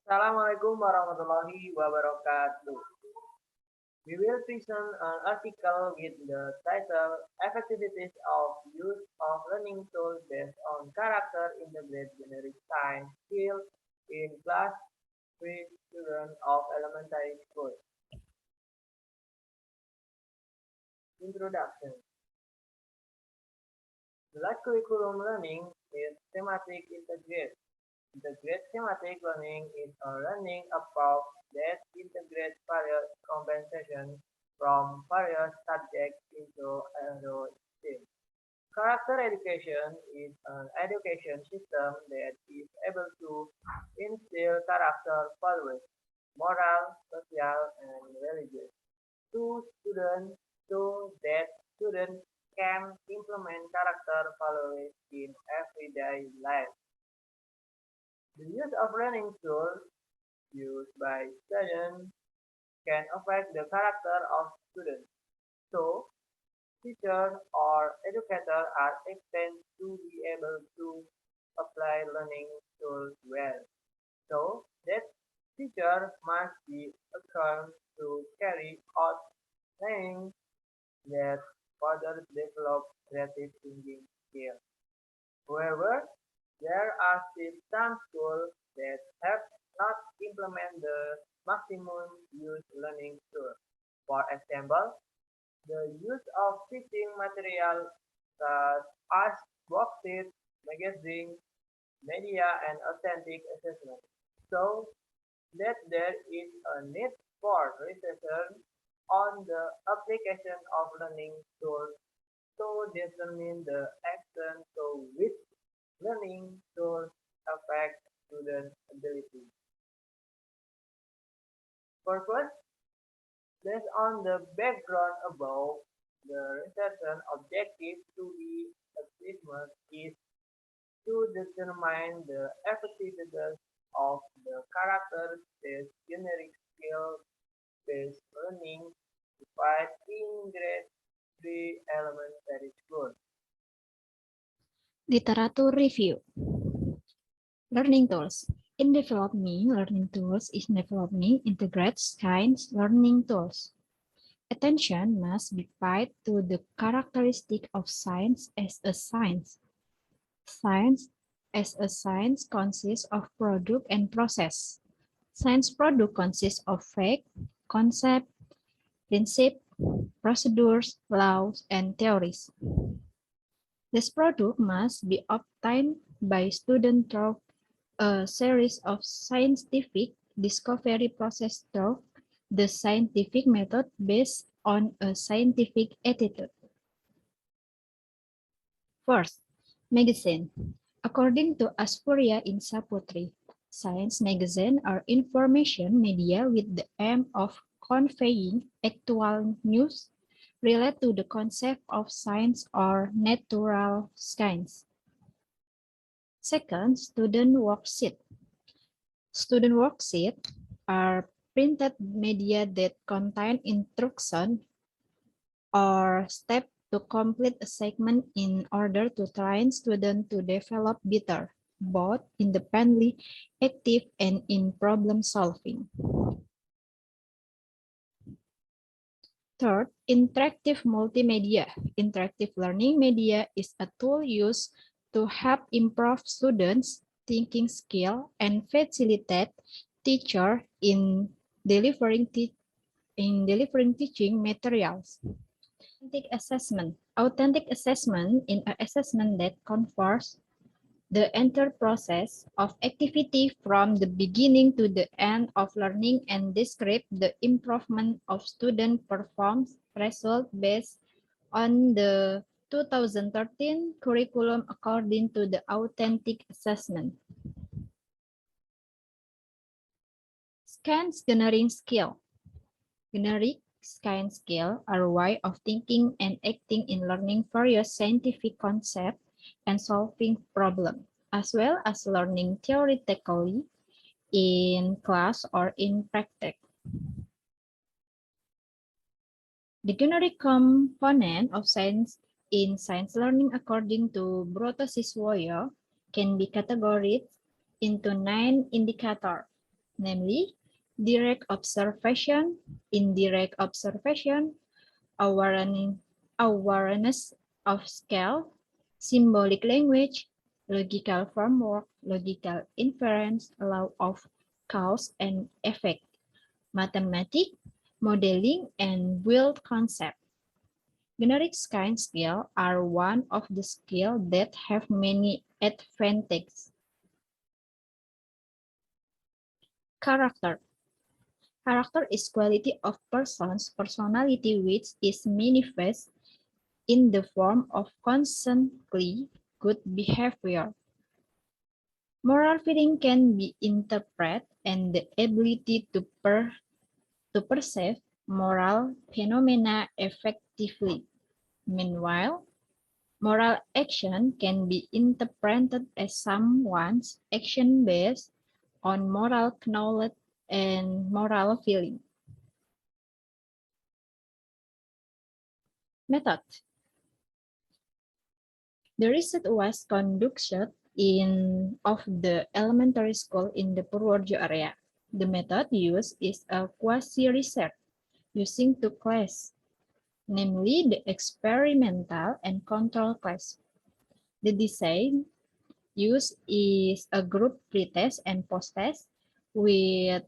Assalamualaikum warahmatullahi wabarakatuh. We will present an article with the title Effectivities of Use of Learning Tools Based on Character Integrate Generic Science Skills in Class 3 Students of Elementary School. Introduction. Large curriculum learning is thematic integrate. Integrate thematic learning is a learning approach that integrates various compensations from various subjects into a system. Character education is an education system that is able to instill character values, moral, social, and religious to students so that students can implement character values in everyday life. The use of learning tools used by students can affect the character of students. So, teachers or educators are expected to be able to apply learning tools well. So, that teacher must be accustomed to carry out learning that further develop creative thinking skills. However, there are still some schools that have not implemented the maximum use learning tool. For example, the use of teaching material such as worksheets, magazines, media, and authentic assessment. So that there is a need for research on the application of learning tools to determine the extent to which learning tools affect student ability. Purpose: based on the background above, the research objective to be assessment is to determine the effectiveness of the character-based generic skill-based learning defined in grade 3 elementary school. Literature review. Learning tools. In developing learning tools is developing integrated science learning tools. Attention must be paid to the characteristic of science as a science. Science as a science consists of product and process. Science product consists of fact, concept, principle, procedures, laws, and theories. This product must be obtained by students through a series of scientific discovery process through the scientific method based on a scientific attitude. First, magazine. According to Aspuria in Saputri, science magazines are information media with the aim of conveying actual news related to the concept of science or natural science. Second, student worksheet. Student worksheets are printed media that contain instruction or steps to complete a segment in order to train students to develop better, both independently active and in problem solving. Third, interactive multimedia. Interactive learning media is a tool used to help improve students' thinking skill and facilitate teachers in delivering teaching materials. Authentic assessment. Authentic assessment is an assessment that confers the entire process of activity from the beginning to the end of learning and describe the improvement of student performance result based on the 2013 curriculum according to the authentic assessment. Scans generating skill. Generic science skills are a way of thinking and acting in learning various scientific concepts and solving problems, as well as learning theoretically in class or in practice. The generic component of science in science learning according to Brotosiswoyo can be categorized into 9 indicators. namely direct observation, indirect observation, awareness of scale, symbolic language, logical framework, logical inference, law of cause and effect, mathematics, modeling, and world concept. Generic kind skills are one of the skills that have many advantages. Character. Character is quality of person's personality which is manifest in the form of constantly good behavior. Moral feeling can be interpreted and the ability to perceive moral phenomena effectively. Meanwhile, moral action can be interpreted as someone's action based on moral knowledge and moral feeling. Method. The research was conducted in of the elementary school in the Purworejo area. The method used is a quasi-research using two classes, namely the experimental and control class. The design used is a group pretest and post-test with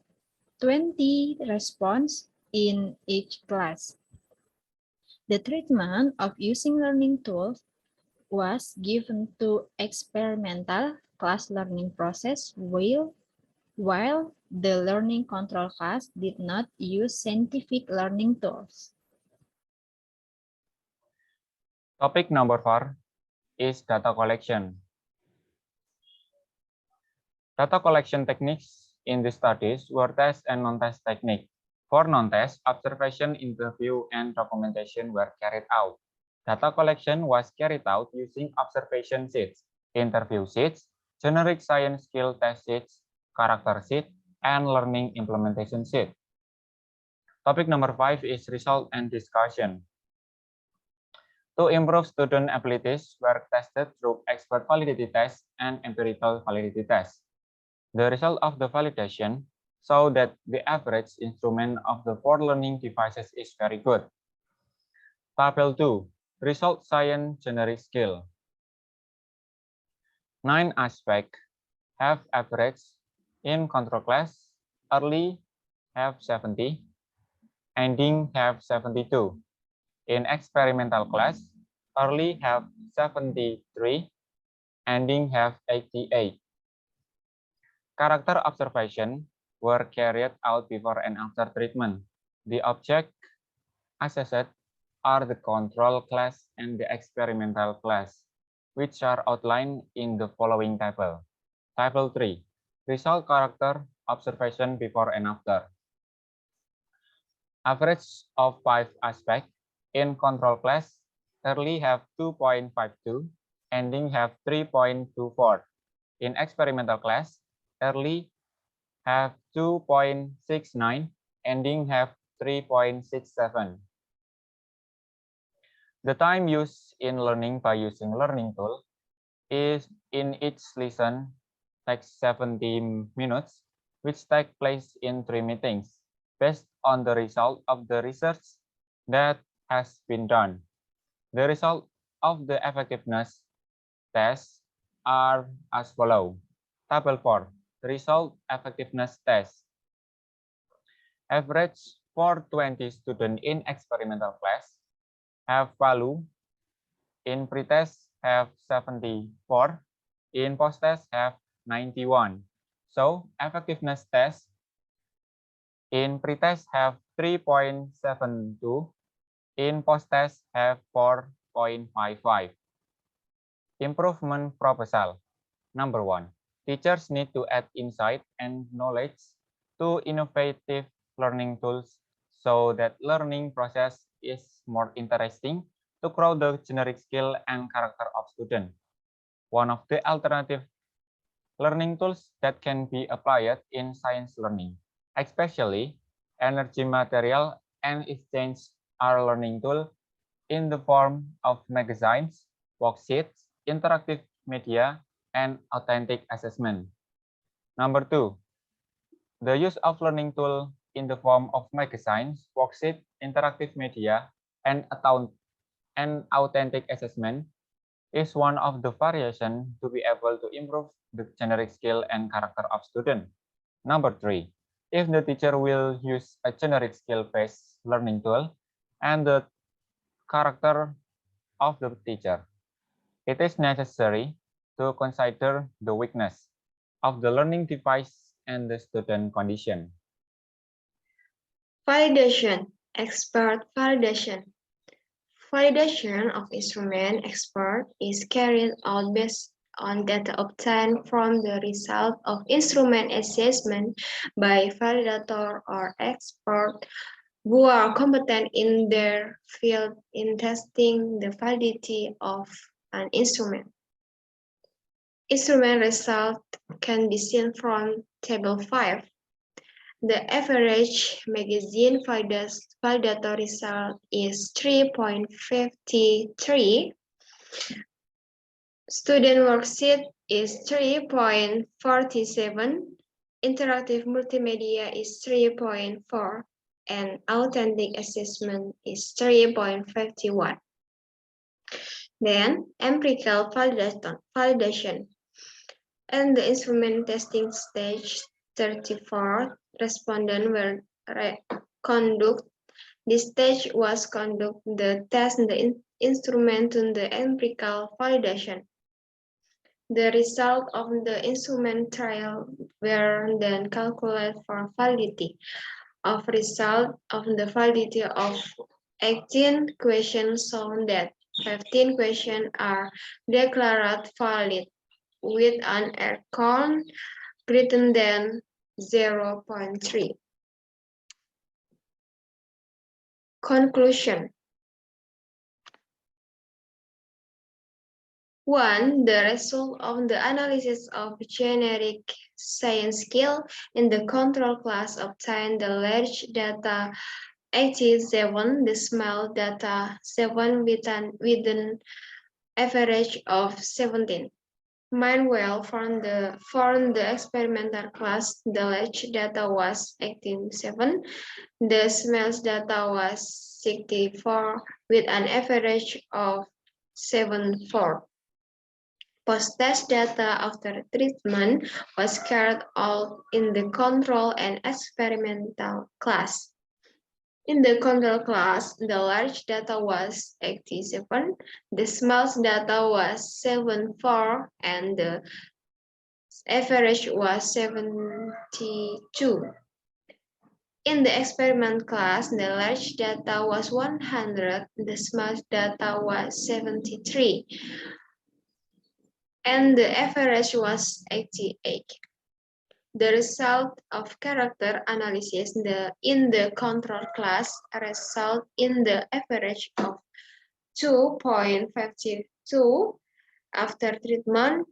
20 response in each class. The treatment of using learning tools was given to experimental class learning process while the learning control class did not use scientific learning tools. Topic number 4 is data collection. Data collection techniques in the studies were test and non-test technique. For non-test, observation, interview, and documentation were carried out. Data collection was carried out using observation sheets, interview sheets, generic science skill test sheets, character sheet, and learning implementation sheet. Topic number 5 is result and discussion. To improve student abilities were tested through expert validity tests and empirical validity tests. The result of the validation show that the average instrument of the 4 learning devices is very good. Table 2, result science generic skill. 9 aspects have average in control class, early have 70, ending have 72. In experimental class, early have 73, ending have 88. Character observation were carried out before and after treatment. The object assessed are the control class and the experimental class, which are outlined in the following table. Table 3, result character observation before and after. Average of 5 aspects in control class, early have 2.52, ending have 3.24. In experimental class, early have 2.69, ending have 3.67. The time used in learning by using learning tool is in each lesson takes 70 minutes, which take place in 3 meetings, based on the result of the research that has been done. The result of the effectiveness tests are as follows. Table 4, result effectiveness test. Average for 20 students in experimental class have value, in pretest have 74, in post-test have 91. So effectiveness test in pretest have 3.72, in post-test have 4.55. Improvement proposal. Number 1, teachers need to add insight and knowledge to innovative learning tools so that learning process is more interesting to grow the generic skill and character of student. One of the alternative learning tools that can be applied in science learning, especially energy material and exchange are learning tool in the form of magazines, worksheets, interactive media, and authentic assessment. Number 2, The use of learning tool in the form of magazines, worksheet, interactive media, and authentic assessment is one of the variations to be able to improve the generic skill and character of student. Number 3, if the teacher will use a generic skill-based learning tool and the character of the teacher, it is necessary to consider the weakness of the learning device and the student condition. Validation, expert validation. Validation of instrument expert is carried out based on data obtained from the result of instrument assessment by validator or expert who are competent in their field in testing the validity of an instrument. Instrument result can be seen from Table 5. The average magazine validator result is 3.53. Student worksheet is 3.47. Interactive multimedia is 3.4. And authentic assessment is 3.51. Then empirical validation. And the instrument testing stage 34, respondents were conduct. This stage was conduct the test the instrument to the empirical validation. The result of the instrument trial were then calculated for validity. Of result of the validity of 18 questions shown that 15 questions are declared valid with an error count greater than 0.3. Conclusion. 1. The result of the analysis of generic science skill in the control class obtained the large data 87, the small data 7 with an average of 17. Meanwhile, for the experimental class, the large data was 18.7, the small data was 64 with an average of 7.4. Post-test data after treatment was carried out in the control and experimental class. In the control class, the large data was 87, the small data was 74, and the average was 72. In the experiment class, the large data was 100, the small data was 73, and the average was 88. The result of character analysis in the control class result in the average of 2.52 after treatment,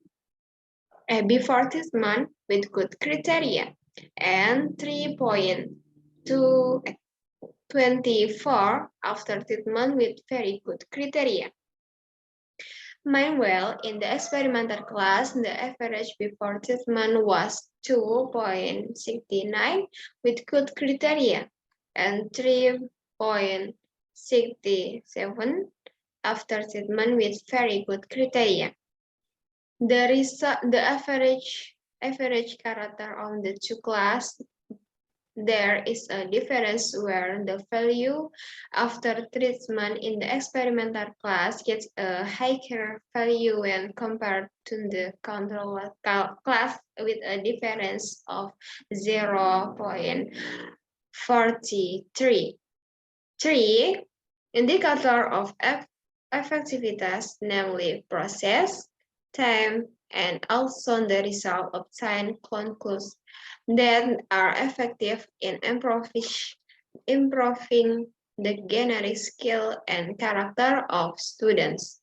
before treatment with good criteria, and 3.24 after treatment with very good criteria. Meanwhile, in the experimental class, the average before treatment was 2.69 with good criteria and 3.67 after treatment with very good criteria. The average character on the two classes, there is a difference where the value after treatment in the experimental class gets a higher value when compared to the control class with a difference of 0.43. 3. Indicator of effectiveness, namely process, time, and also the result obtained concludes that are effective in improving the generic skill and character of students.